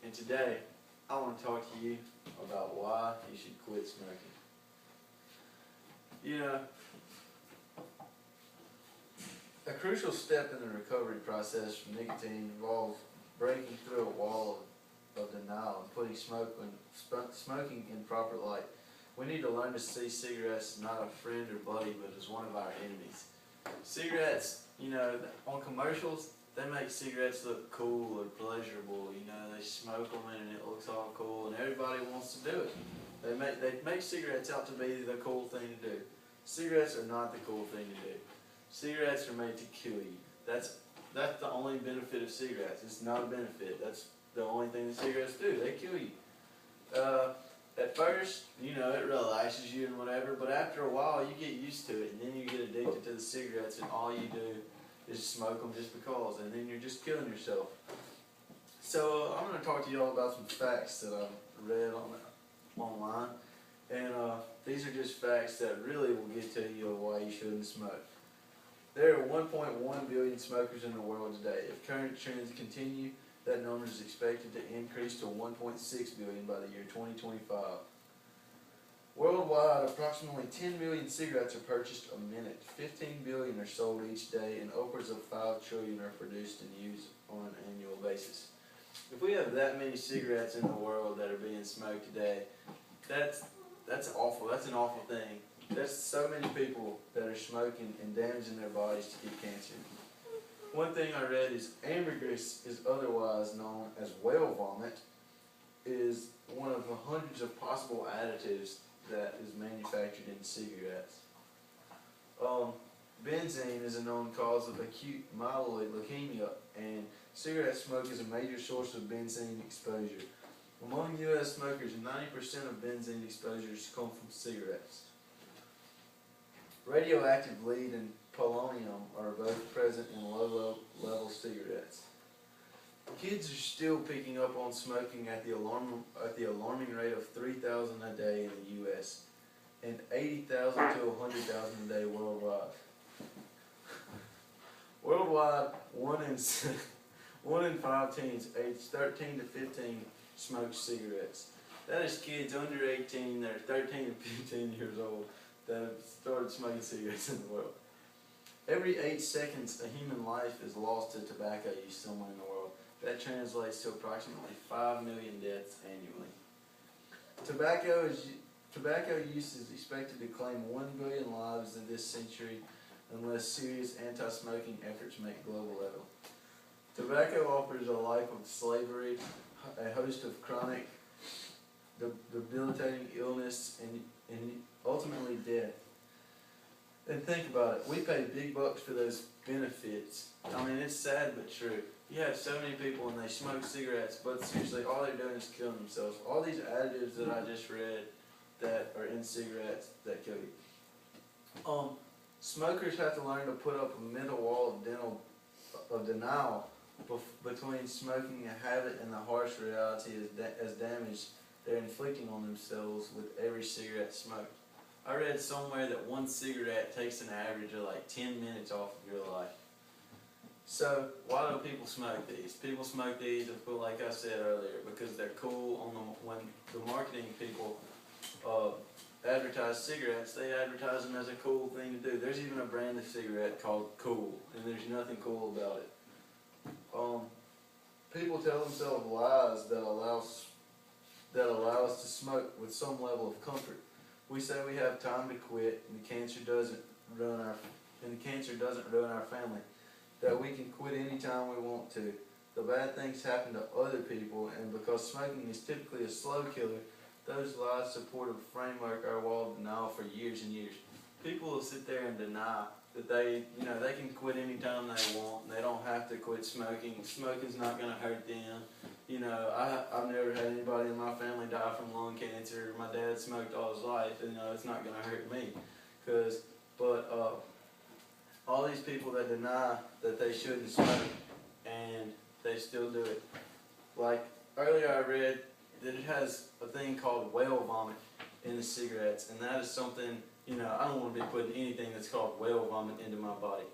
and today I want to talk to you about why you should quit smoking. You know, a crucial step in the recovery process from nicotine involves breaking through a wall of denial and putting smoking in proper light. We need to learn to see cigarettes not a friend or buddy, but as one of our enemies. Cigarettes, you know, on commercials, they make cigarettes look cool or pleasurable. You know, they smoke them and it looks all cool, and everybody wants to do it. They make cigarettes out to be the cool thing to do. Cigarettes are not the cool thing to do. Cigarettes are made to kill you. That's the only benefit of cigarettes. It's not a benefit. That's the only thing that cigarettes do. They kill you. At first, you know, it relaxes you and whatever, but after a while you get used to it, and then you get addicted to the cigarettes, and all you do is smoke them just because, and then you're just killing yourself. So I'm going to talk to you all about some facts that I've read online, and these are just facts that really will get to you of why you shouldn't smoke. There are 1.1 billion smokers in the world today. If current trends continue, that number is expected to increase to 1.6 billion by the year 2025. Worldwide, approximately 10 million cigarettes are purchased a minute, 15 billion are sold each day, and upwards of 5 trillion are produced and used on an annual basis. If we have that many cigarettes in the world that are being smoked today, that's awful. That's an awful thing. There's so many people that are smoking and damaging their bodies to get cancer. One thing I read is ambergris is otherwise known as whale vomit, is one of the hundreds of possible additives that is manufactured in cigarettes. Benzene is a known cause of acute myeloid leukemia, and cigarette smoke is a major source of benzene exposure. Among U.S. smokers, 90% of benzene exposures come from cigarettes. Radioactive lead and polonium are both present in low-level cigarettes. Kids are still picking up on smoking at the alarming rate of 3,000 a day in the U.S. and 80,000 to 100,000 a day worldwide. Worldwide, 1 in 5 teens aged 13 to 15 smoke cigarettes. That is kids under 18 that are 13 to 15 years old that have started smoking cigarettes in the world. Every 8 seconds, a human life is lost to tobacco use somewhere in the world. That translates to approximately 5 million deaths annually. Tobacco use is expected to claim 1 billion lives in this century unless serious anti-smoking efforts make global level. Tobacco offers a life of slavery, a host of chronic, debilitating illness, and ultimately death. And think about it, we pay big bucks for those benefits. I mean, it's sad but true. You have so many people and they smoke cigarettes, but seriously, all they're doing is killing themselves. All these additives that I just read that are in cigarettes that kill you. Smokers have to learn to put up a mental wall of denial between smoking a habit and the harsh reality as damage they're inflicting on themselves with every cigarette smoked. I read somewhere that 1 cigarette takes an average of like 10 minutes off of your life. So why do people smoke these? People smoke these, like I said earlier, because they're cool. When the marketing people advertise cigarettes, they advertise them as a cool thing to do. There's even a brand of cigarette called Cool, and there's nothing cool about it. People tell themselves lies that allow us to smoke with some level of comfort. We say we have time to quit, and the cancer doesn't ruin our family. That we can quit anytime we want to. The bad things happen to other people, and because smoking is typically a slow killer, those lies support a framework our wall of denial for years and years. People will sit there and deny that they can quit anytime they want, and they don't have to quit smoking. Smoking's not going to hurt them. You know, I've never had anybody in my family die from lung cancer. My dad smoked all his life, and it's not going to hurt me. All these people that deny that they shouldn't smoke, and they still do it. Like earlier I read that it has a thing called whale vomit in the cigarettes, and that is something, I don't want to be putting anything that's called whale vomit into my body.